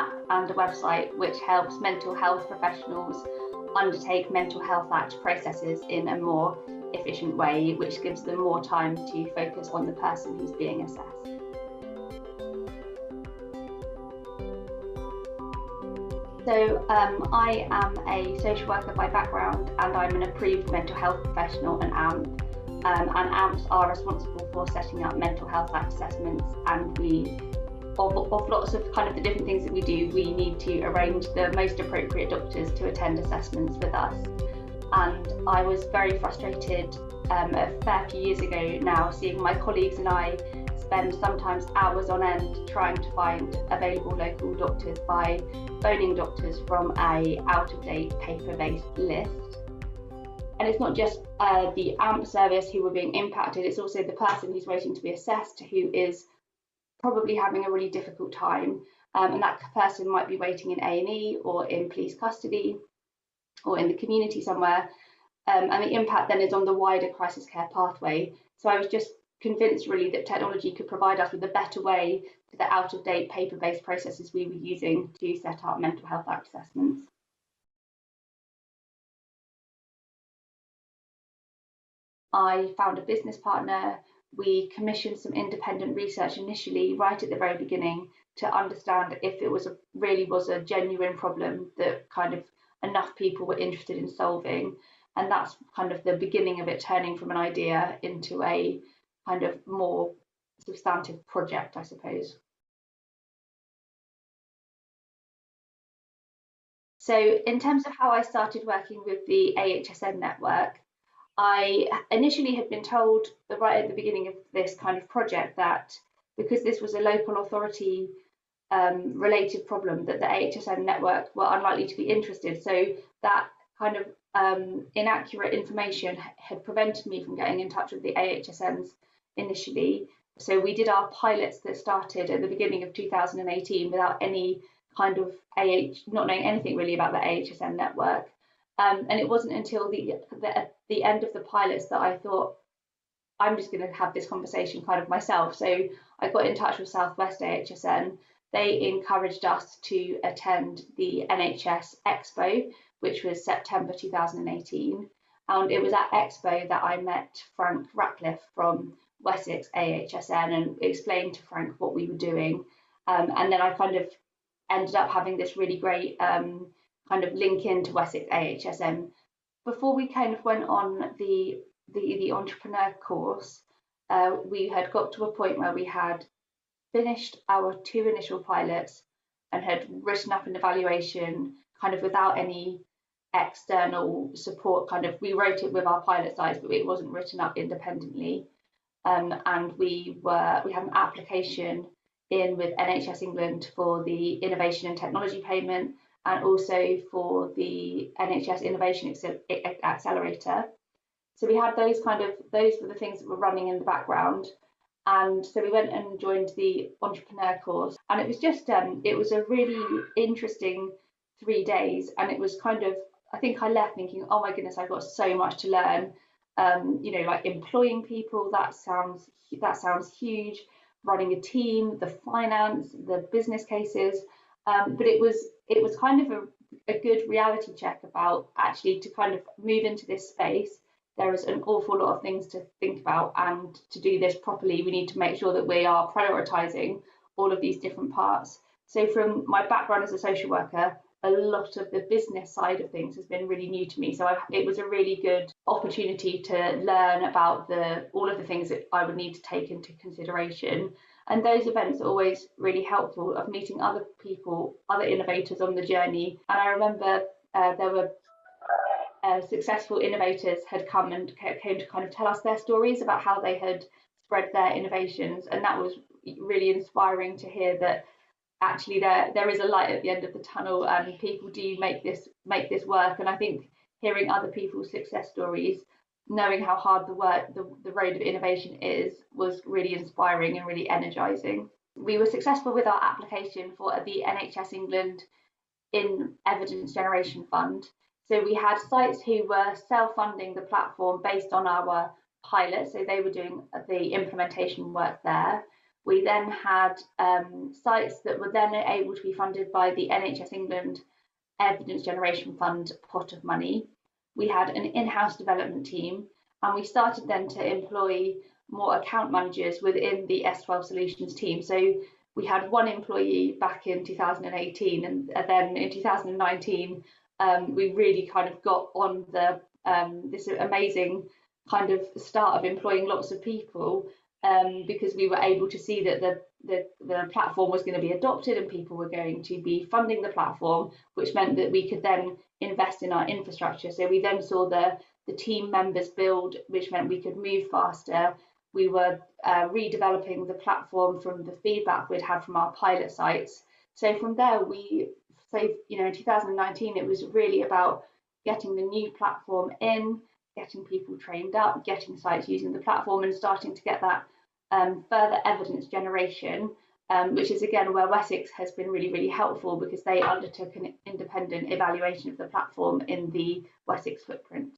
app and a website which helps mental health professionals undertake mental health act processes in a more efficient way, which gives them more time to focus on the person who's being assessed. So I am a social worker by background, and I'm an approved mental health professional, an AMP. And AMPs are responsible for setting up mental health act assessments, and of lots of kind of the different things that we do, we need to arrange the most appropriate doctors to attend assessments with us. And I was very frustrated a fair few years ago now, seeing my colleagues and I spend sometimes hours on end trying to find available local doctors by phoning doctors from a out-of-date paper-based list. And it's not just the AMP service who were being impacted, it's also the person who's waiting to be assessed who is probably having a really difficult time, and that person might be waiting in A&E or in police custody or in the community somewhere, and the impact then is on the wider crisis care pathway. So I was just convinced really that technology could provide us with a better way to the out-of-date paper-based processes we were using to set up mental health act assessments. I found a business partner. We commissioned some independent research initially, right at the very beginning, to understand if it really was a genuine problem that kind of enough people were interested in solving. And that's kind of the beginning of it turning from an idea into a kind of more substantive project, I suppose. So in terms of how I started working with the AHSN Network, I initially had been told right at the beginning of this kind of project that because this was a local authority related problem, that the AHSN Network were unlikely to be interested. So that kind of inaccurate information had prevented me from getting in touch with the AHSNs initially. So we did our pilots that started at the beginning of 2018 without any kind of not knowing anything really about the AHSN Network. And it wasn't until the end of the pilots that I thought, I'm just going to have this conversation kind of myself. So I got in touch with Southwest AHSN. They encouraged us to attend the NHS Expo, which was September 2018. And it was at Expo that I met Frank Ratcliffe from Wessex AHSN and explained to Frank what we were doing. And then I kind of ended up having this really great kind of link into Wessex AHSN. Before we kind of went on the entrepreneur course, we had got to a point where we had finished our 2 initial pilots and had written up an evaluation kind of without any external support. Kind of we wrote it with our pilot sites, but it wasn't written up independently. And we had an application in with NHS England for the Innovation and Technology payment, and also for the NHS Innovation Accelerator. So we had those were the things that were running in the background. And so we went and joined the entrepreneur course, and it was just, it was a really interesting 3 days. And it was kind of, I think I left thinking, oh my goodness, I've got so much to learn. Like employing people, that sounds huge. Running a team, the finance, the business cases. But it was kind of a good reality check about actually to kind of move into this space. There is an awful lot of things to think about, and to do this properly, we need to make sure that we are prioritising all of these different parts. So from my background as a social worker, a lot of the business side of things has been really new to me. So it was a really good opportunity to learn about all of the things that I would need to take into consideration. And those events are always really helpful, of meeting other people, other innovators on the journey. And I remember there were successful innovators had come and came to kind of tell us their stories about how they had spread their innovations. And that was really inspiring to hear that actually there is a light at the end of the tunnel, and people do make this work. And I think hearing other people's success stories, knowing how hard the road of innovation is, was really inspiring and really energizing. We were successful with our application for the NHS England in Evidence Generation Fund. So we had sites who were self-funding the platform based on our pilot, so they were doing the implementation work there. We then had sites that were then able to be funded by the NHS England Evidence Generation Fund pot of money. We had an in-house development team, and we started then to employ more account managers within the S12 Solutions team. So we had one employee back in 2018, and then in 2019 we really kind of got on the this amazing kind of start of employing lots of people, because we were able to see that the platform was going to be adopted and people were going to be funding the platform, which meant that we could then invest in our infrastructure. So we then saw the team members build, which meant we could move faster. We were redeveloping the platform from the feedback we'd had from our pilot sites. So from there, in 2019, it was really about getting the new platform in, getting people trained up, getting sites using the platform, and starting to get that further evidence generation, which is again where Wessex has been really, really helpful, because they undertook an independent evaluation of the platform in the Wessex footprint.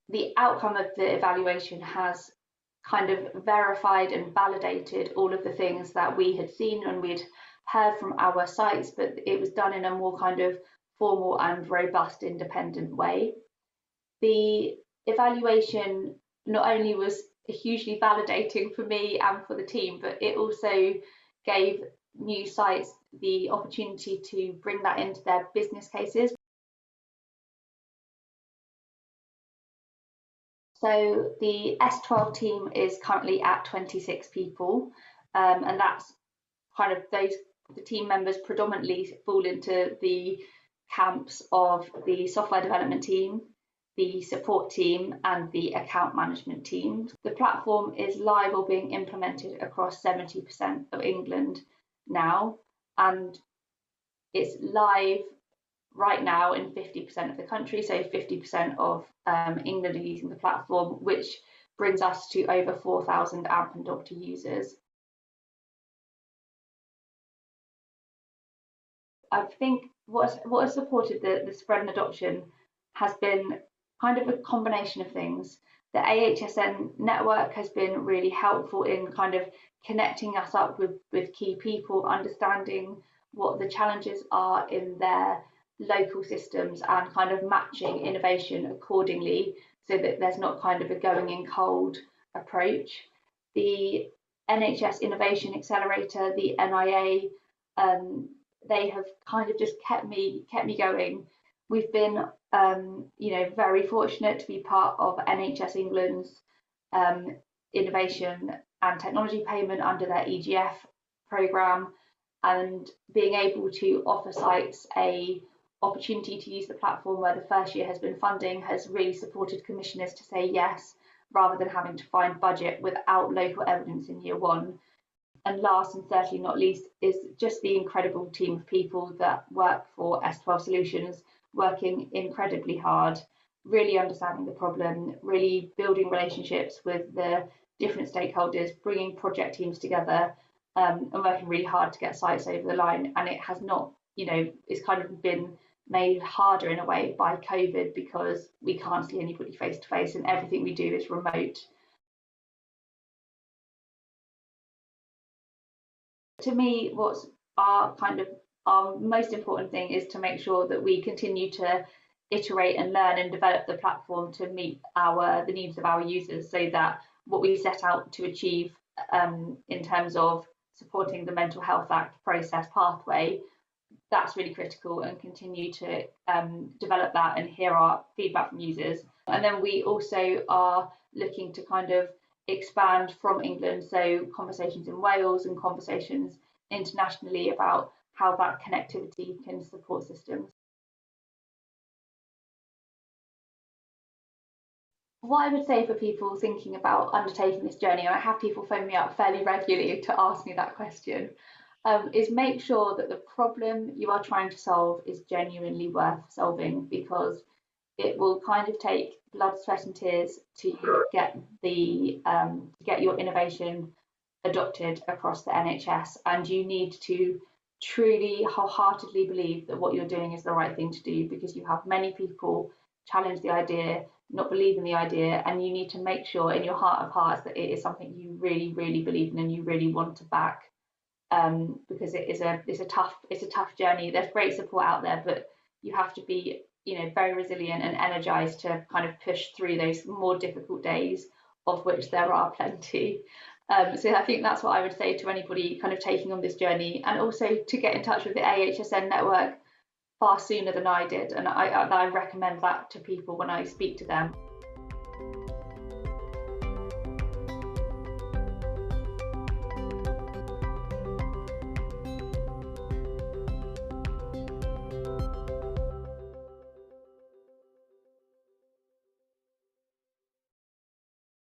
The outcome of the evaluation has kind of verified and validated all of the things that we had seen and we'd heard from our sites, but it was done in a more kind of formal and robust independent way. The evaluation not only was hugely validating for me and for the team, but it also gave new sites the opportunity to bring that into their business cases. So the S12 team is currently at 26 people, and that's kind of the team members predominantly fall into the camps of the software development team, the support team, and the account management team. The platform is live or being implemented across 70% of England now, and it's live right now in 50% of the country, so 50% of England are using the platform, which brings us to over 4,000 AMP and Doctor users. I think what has supported the spread and adoption has been kind of a combination of things. The AHSN Network has been really helpful in kind of connecting us up with key people, understanding what the challenges are in their local systems and kind of matching innovation accordingly, so that there's not kind of a going in cold approach. The NHS Innovation Accelerator, the NIA, they have kind of just kept me going. We've been very fortunate to be part of NHS England's innovation and technology payment under their EGF programme, and being able to offer sites a opportunity to use the platform where the first year has been funding has really supported commissioners to say yes, rather than having to find budget without local evidence in year one. And last and certainly not least is just the incredible team of people that work for S12 Solutions, working incredibly hard, really understanding the problem, really building relationships with the different stakeholders, bringing project teams together, and working really hard to get sites over the line. And it has not, it's kind of been made harder in a way by COVID, because we can't see anybody face to face and everything we do is remote. To me, what's our most important thing is to make sure that we continue to iterate and learn and develop the platform to meet the needs of our users, so that what we set out to achieve in terms of supporting the Mental Health Act process pathway, that's really critical, and continue to develop that and hear our feedback from users. And then we also are looking to kind of expand from England, so conversations in Wales and conversations internationally about how that connectivity can support systems. What I would say for people thinking about undertaking this journey, and I have people phone me up fairly regularly to ask me that question, is make sure that the problem you are trying to solve is genuinely worth solving, because it will kind of take blood, sweat and tears to get your innovation adopted across the NHS, and you need to truly wholeheartedly believe that what you're doing is the right thing to do, because you have many people challenge the idea, not believe in the idea, and you need to make sure in your heart of hearts that it is something you really, really believe in and you really want to back, because it's a tough journey. There's great support out there, but you have to be, very resilient and energized to kind of push through those more difficult days, of which there are plenty. So I think that's what I would say to anybody kind of taking on this journey, and also to get in touch with the AHSN network far sooner than I did, and I recommend that to people when I speak to them.